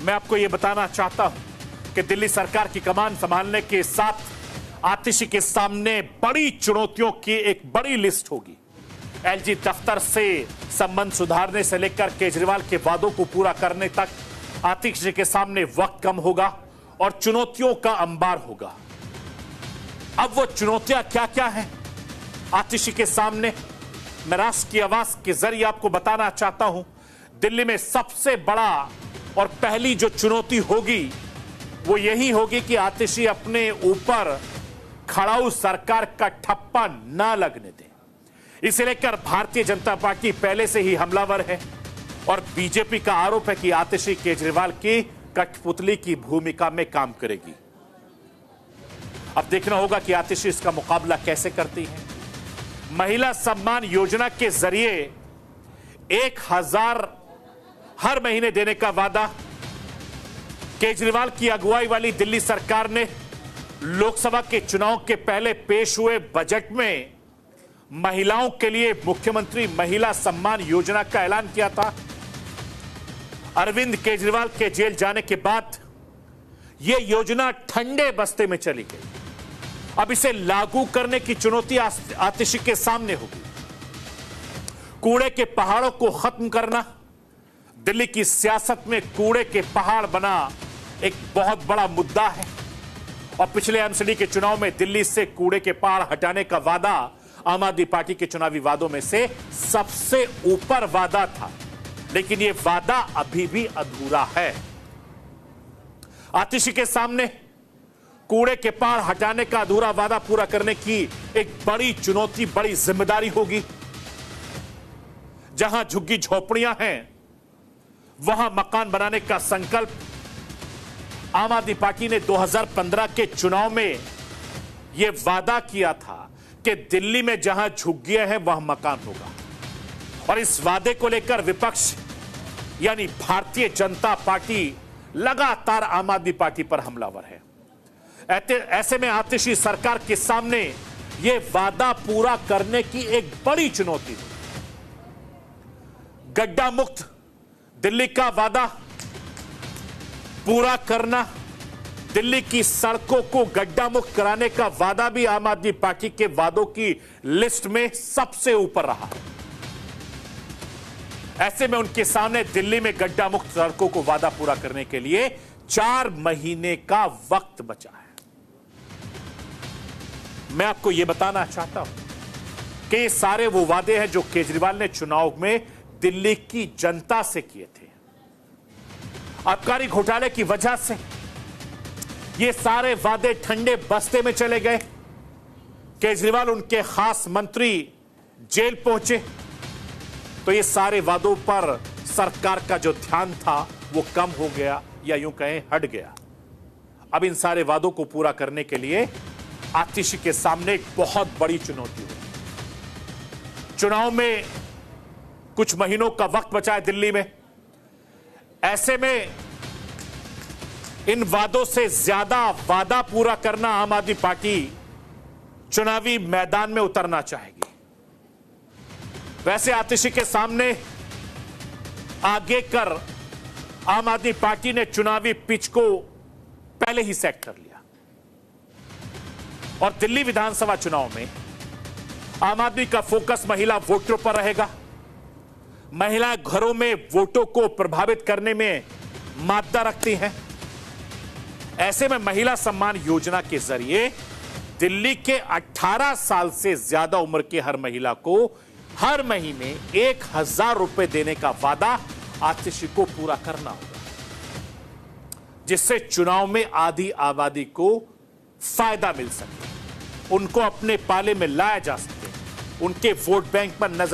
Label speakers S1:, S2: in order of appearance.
S1: मैं आपको यह बताना चाहता हूं कि दिल्ली सरकार की कमान संभालने के साथ आतिशी के सामने बड़ी चुनौतियों की एक बड़ी लिस्ट होगी। एलजी दफ्तर से संबंध सुधारने से लेकर केजरीवाल के वादों को पूरा करने तक आतिशी के सामने वक्त कम होगा और चुनौतियों का अंबार होगा। अब वो चुनौतियां क्या क्या हैं आतिशी के सामने, मैं राष्ट्र की आवाज के जरिए आपको बताना चाहता हूं। दिल्ली में सबसे बड़ा और पहली जो चुनौती होगी वो यही होगी कि आतिशी अपने ऊपर खड़ाऊ सरकार का ठप्पा ना लगने दें। इसे लेकर भारतीय जनता पार्टी पहले से ही हमलावर है और बीजेपी का आरोप है कि आतिशी केजरीवाल की कठपुतली की भूमिका में काम करेगी। अब देखना होगा कि आतिशी इसका मुकाबला कैसे करती है। महिला सम्मान योजना के जरिए 1000 हर महीने देने का वादा केजरीवाल की अगुवाई वाली दिल्ली सरकार ने लोकसभा के चुनाव के पहले पेश हुए बजट में महिलाओं के लिए मुख्यमंत्री महिला सम्मान योजना का ऐलान किया था। अरविंद केजरीवाल के जेल जाने के बाद यह योजना ठंडे बस्ते में चली गई। अब इसे लागू करने की चुनौती आतिशी के सामने होगी। कूड़े के पहाड़ों को खत्म करना, दिल्ली की सियासत में कूड़े के पहाड़ बना एक बहुत बड़ा मुद्दा है और पिछले एमसीडी के चुनाव में दिल्ली से कूड़े के पहाड़ हटाने का वादा आम आदमी पार्टी के चुनावी वादों में से सबसे ऊपर वादा था, लेकिन यह वादा अभी भी अधूरा है। आतिशी के सामने कूड़े के पहाड़ हटाने का अधूरा वादा पूरा करने की एक बड़ी चुनौती, बड़ी जिम्मेदारी होगी। जहां झुग्गी झोपड़ियां हैं वहां मकान बनाने का संकल्प आम आदमी पार्टी ने 2015 के चुनाव में यह वादा किया था कि दिल्ली में जहां झुग्गियां हैं वहां मकान होगा और इस वादे को लेकर विपक्ष यानी भारतीय जनता पार्टी लगातार आम आदमी पार्टी पर हमलावर है। ऐसे में आतिशी सरकार के सामने यह वादा पूरा करने की एक बड़ी चुनौती है। गड्ढा मुक्त दिल्ली का वादा पूरा करना, दिल्ली की सड़कों को गड्ढा मुक्त कराने का वादा भी आम आदमी पार्टी के वादों की लिस्ट में सबसे ऊपर रहा। ऐसे में उनके सामने दिल्ली में गड्ढा मुक्त सड़कों को वादा पूरा करने के लिए 4 महीने का वक्त बचा है। मैं आपको यह बताना चाहता हूं कि ये सारे वो वादे हैं जो केजरीवाल ने चुनाव में दिल्ली की जनता से किए थे। आबकारी घोटाले की वजह से ये सारे वादे ठंडे बस्ते में चले गए। केजरीवाल उनके खास मंत्री जेल पहुंचे तो ये सारे वादों पर सरकार का जो ध्यान था वो कम हो गया या यूं कहें हट गया। अब इन सारे वादों को पूरा करने के लिए आतिशी के सामने एक बहुत बड़ी चुनौती है। चुनाव में कुछ महीनों का वक्त बचा है दिल्ली में। ऐसे में इन वादों से ज्यादा वादा पूरा करना आम आदमी पार्टी चुनावी मैदान में उतरना चाहेगी। वैसे आतिशी के सामने आगे कर आम आदमी पार्टी ने चुनावी पिच को पहले ही सेट कर लिया और दिल्ली विधानसभा चुनाव में आम आदमी का फोकस महिला वोटरों पर रहेगा। महिलाएं घरों में वोटों को प्रभावित करने में मादा रखती हैं। ऐसे में महिला सम्मान योजना के जरिए दिल्ली के 18 साल से ज्यादा उम्र के हर महिला को हर महीने 1000 रुपए देने का वादा आतिशी को पूरा करना होगा, जिससे चुनाव में आधी आबादी को फायदा मिल सके, उनको अपने पाले में लाया जा सके, उनके वोट बैंक पर नजर